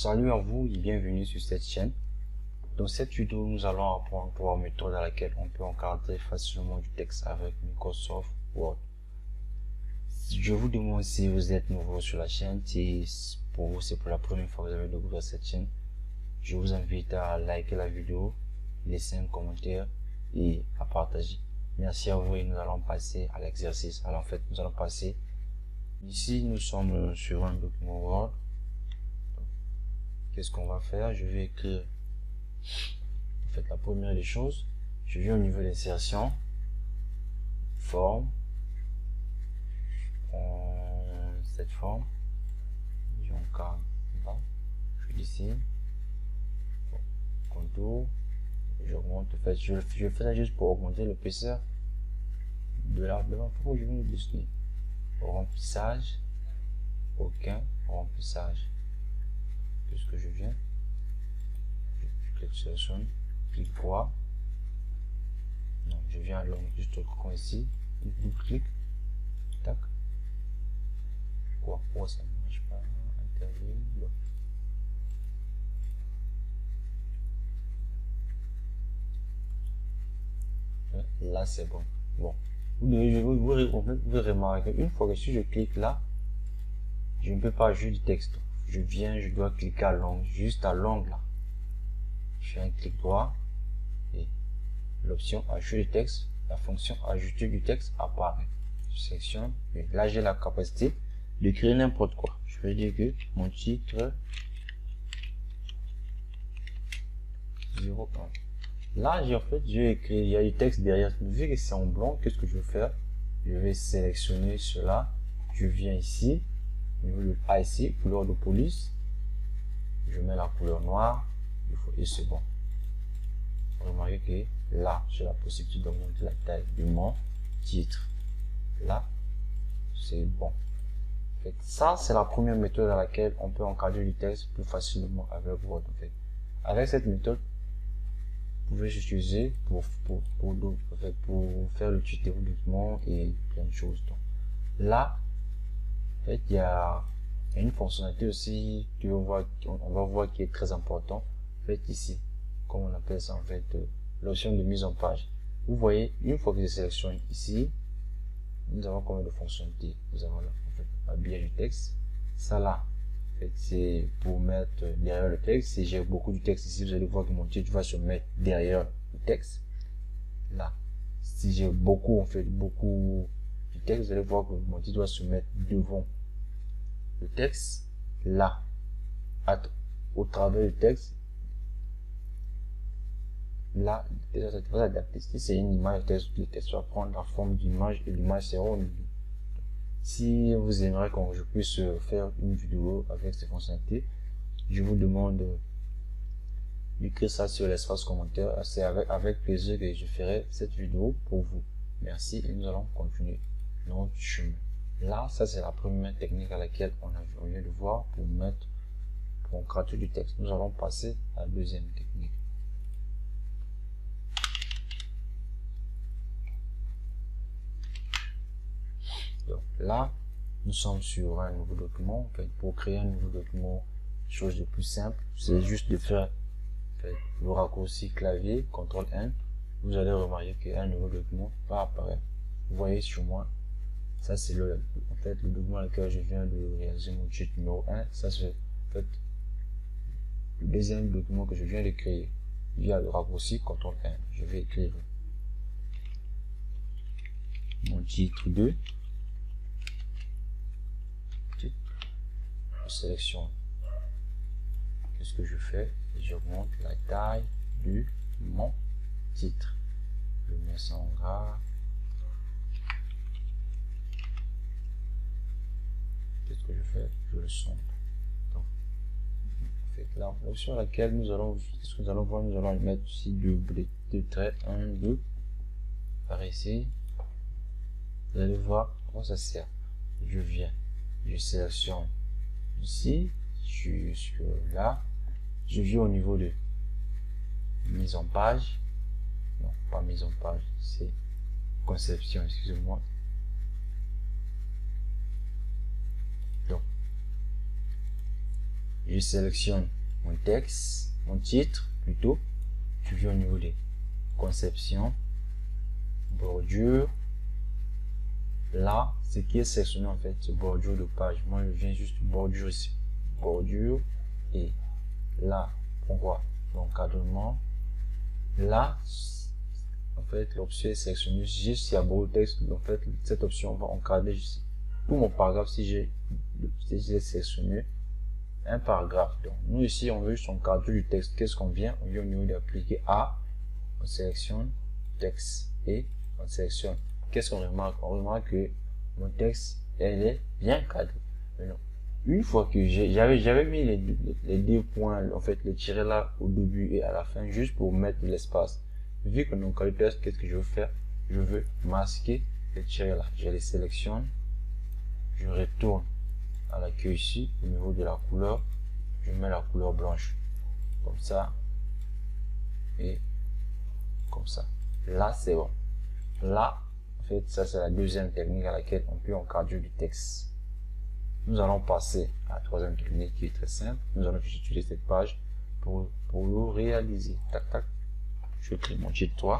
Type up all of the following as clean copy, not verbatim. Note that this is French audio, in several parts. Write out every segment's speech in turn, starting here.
Salut à vous et bienvenue sur cette chaîne. Dans cette vidéo, nous allons apprendre trois méthodes dans lesquelles on peut encadrer facilement du texte avec Microsoft Word. Je vous demande si vous êtes nouveau sur la chaîne, si pour vous c'est pour la première fois que vous avez découvert cette chaîne, je vous invite à liker la vidéo, laisser un commentaire et à partager. Merci à vous et nous allons passer à l'exercice. Alors en fait, nous allons passer ici, nous sommes sur un document Word. Qu'est-ce qu'on va faire? Je vais écrire en fait la première des choses. Je viens au niveau d'insertion, forme, cette forme, j'encadre là, je dessine, contour, j'augmente. En fait, je fais ça juste pour augmenter l'épaisseur de la pourquoi je viens de dessiner. Remplissage, aucun remplissage. Puisque je viens, je clique sur son, clic droit, non, je viens à l'angle juste au coin ici, double clic, tac, pourquoi ça ne marche pas, interview, là c'est bon. Bon, vous remarquer une fois que si je clique là, je ne peux pas ajouter du texte. Je viens, je dois cliquer à l'angle, juste à l'angle là. Je fais un clic droit et l'option ajouter du texte, la fonction ajouter du texte apparaît. Je sélectionne et là j'ai la capacité d'écrire n'importe quoi. Je vais dire que mon titre 01. Là j'ai en fait j'ai écrit, il y a du texte derrière. Vu que c'est en blanc, qu'est-ce que je vais faire? Je vais sélectionner cela. Je viens ici, au niveau de A ici, couleur de police. Je mets la couleur noire et c'est bon. Remarquez que là j'ai la possibilité d'augmenter la taille de mon titre. Là c'est bon. En fait, ça c'est la première méthode dans laquelle on peut encadrer du texte plus facilement avec Word. En fait, avec cette méthode, vous pouvez l'utiliser pour faire le tuto de document et plein de choses. Donc, là, en fait, il y a une fonctionnalité aussi on va voir qui est très important. En fait, ici, comme on appelle ça en fait, l'option de mise en page. Vous voyez, une fois que je sélectionne ici, nous avons combien de fonctionnalités? Nous avons là, en fait, habillage du texte. Ça là, en fait, c'est pour mettre derrière le texte. Si j'ai beaucoup de texte ici, vous allez voir que mon titre va se mettre derrière le texte. Là, si j'ai beaucoup, en fait, beaucoup du texte, vous allez voir que mon titre va se mettre devant le texte. Là, au travers du texte. Là, va adapter. Si c'est une image, le texte va prendre la forme d'image et l'image sera au milieu. Si vous aimeriez que je puisse faire une vidéo avec ces fonctionnalités, je vous demande d'écrire ça sur l'espace commentaire. C'est avec plaisir que je ferai cette vidéo pour vous. Merci et nous allons continuer notre chemin. Là, ça c'est la première technique à laquelle on vient de voir pour encadrer du texte. Nous allons passer à la deuxième technique. Donc là, nous sommes sur un nouveau document. En fait, pour créer un nouveau document, chose de plus simple, c'est juste de faire en fait, le raccourci clavier, CTRL N. Vous allez remarquer qu'un nouveau document va apparaître. Vous voyez sur moi, ça c'est en fait, le document dans lequel je viens de réaliser mon titre numéro 1. Ça c'est en fait le deuxième document que je viens de créer. Via le raccourci CTRL N, je vais écrire mon titre 2. Je sélectionne. Qu'est-ce que je fais? J'augmente la taille de mon titre. Je mets ça en gras. Qu'est-ce que je fais? Je le sombre. Donc, en fait, là, l'option à laquelle nous allons, qu'est-ce que nous allons voir? Nous allons le mettre ici deux traits, 1, 2, par ici. Vous allez voir comment ça sert. Je viens, je sélectionne ici, je suis là, je viens au niveau de mise en page, non pas mise en page, c'est conception, excusez-moi. Donc je sélectionne mon texte, mon titre plutôt. Je viens au niveau des conceptions, bordure. Là, ce qui est sélectionné en fait, c'est bordure de page. Moi, je viens juste bordure ici, bordure, et là, on voit l'encadrement. Là, en fait, l'option est sélectionnée juste s'il y a beau texte. En fait, cette option va encadrer tout mon paragraphe si j'ai sélectionné un paragraphe. Donc, nous ici, on veut juste encadrer du texte. Qu'est-ce qu'on vient? On vient au niveau d'appliquer à, on sélectionne texte et on sélectionne. Qu'est-ce qu'on remarque? On remarque que mon texte, elle est bien cadrée. Maintenant, une fois que j'avais mis les deux points, en fait, les tirés là au début et à la fin, juste pour mettre de l'espace. Vu qu'on a encadré le texte, qu'est-ce que je veux faire? Je veux masquer les tirés là. Je les sélectionne. Je retourne à l'accueil ici, au niveau de la couleur. Je mets la couleur blanche. Comme ça. Et comme ça. Là, c'est bon. Là, en fait, ça c'est la deuxième technique à laquelle on peut encadrer du texte. Nous allons passer à la troisième technique qui est très simple. Nous allons utiliser cette page pour le réaliser. Tac, tac. Je crée mon titre 3.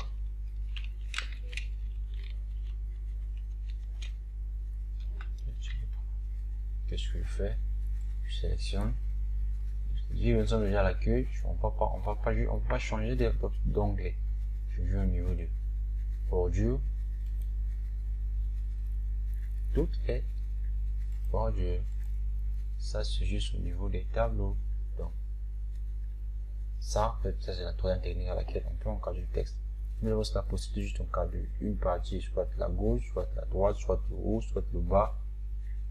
Qu'est-ce que je fais? Je sélectionne. Vu que nous sommes déjà à l'accueil, on va pas changer d'onglet. Je viens au niveau de bordure. Tout est bordure. Ça, c'est juste au niveau des tableaux. Donc, ça, en fait, ça c'est la troisième technique à laquelle on peut encadrer le texte. Nous avons la possibilité de juste encadrer une partie, soit la gauche, soit la droite, soit le haut, soit le bas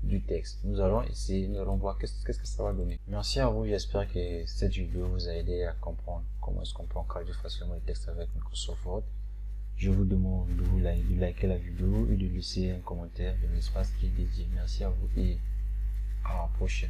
du texte. Nous allons essayer, nous allons voir qu'est-ce que ça va donner. Merci à vous, j'espère que cette vidéo vous a aidé à comprendre comment est-ce qu'on peut encadrer facilement les textes avec Microsoft Word. Je vous demande de liker la vidéo et de laisser un commentaire de l'espace qui est dédié. Merci à vous et à la prochaine.